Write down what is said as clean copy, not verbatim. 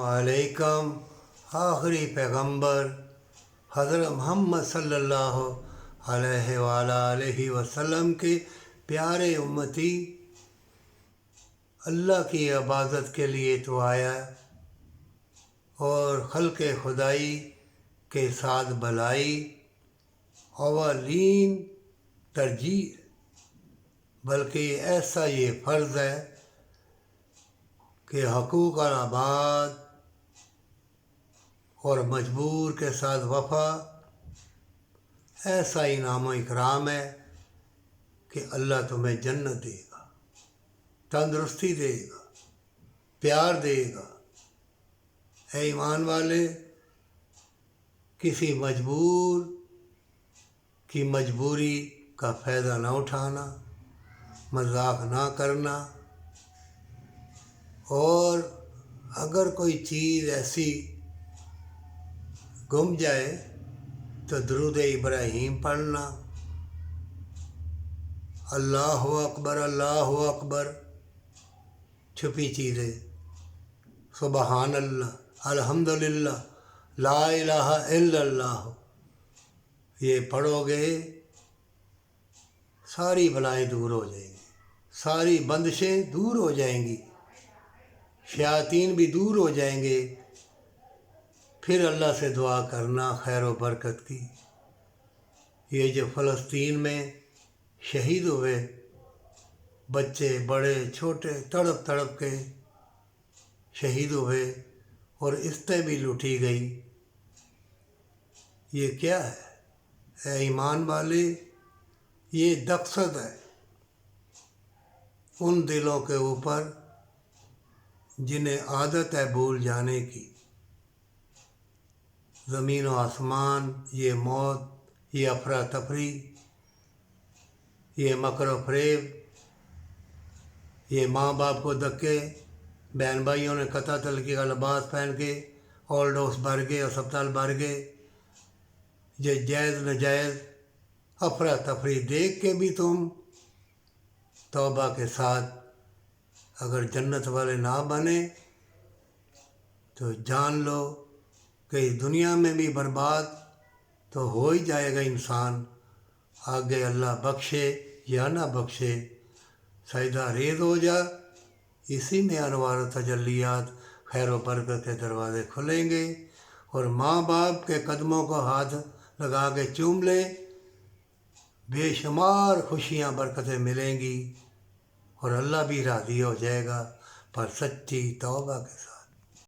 علیکم آخری پیغمبر حضرت محمد صلی اللہ علیہ وآلہ وسلم کے پیارے امتی، اللہ کی عبادت کے لیے تو آیا اور خلق خدائی کے ساتھ بھلائی اولین ترجیح، بلکہ ایسا یہ فرض ہے کہ حقوق العباد اور مجبور کے ساتھ وفا ایسا انعام و اکرام ہے کہ اللہ تمہیں جنت دے گا، تندرستی دے گا، پیار دے گا۔ اے ایمان والے، کسی مجبور کی مجبوری کا فائدہ نہ اٹھانا، مذاق نہ کرنا، اور اگر کوئی چیز ایسی گم جائے تو درود ابراہیم پڑھنا، اللہ اکبر اللہ اکبر، چھپی چیزیں، سبحان اللہ، الحمدللہ، لا الہ الا اللہ، یہ پڑھو گے ساری بلائیں دور ہو جائیں گی، ساری بندشیں دور ہو جائیں گی، شیاطین بھی دور ہو جائیں گے۔ پھر اللہ سے دعا کرنا خیر و برکت کی۔ یہ جو فلسطین میں شہید ہوئے بچے بڑے چھوٹے تڑپ تڑپ کے شہید ہوئے اور استیں بھی لوٹی گئی، یہ کیا ہے؟ اے ایمان والے، یہ دقصد ہے ان دلوں کے اوپر جنہیں عادت ہے بھول جانے کی۔ زمین و آسمان، یہ موت، یہ افراتفری، یہ مکر و فریب، یہ ماں باپ کو دھکے، بہن بھائیوں نے قطع تلخی کا لباس پہن کے اولڈ ہاؤس بھر گئے، اسپتال بھر گئے، یہ جائز ناجائز افراتفری دیکھ کے بھی تم توبہ کے ساتھ اگر جنت والے نہ بنے تو جان لو کہ دنیا میں بھی برباد تو ہو ہی جائے گا انسان، آگے اللہ بخشے یا نہ بخشے سجدہ ریز ہو جا، اسی میں انوار و تجلیات خیر و برکت کے دروازے کھلیں گے، اور ماں باپ کے قدموں کو ہاتھ لگا کے چوم لے، بے شمار خوشیاں برکتیں ملیں گی اور اللہ بھی راضی ہو جائے گا، پر سچی توبہ کے ساتھ۔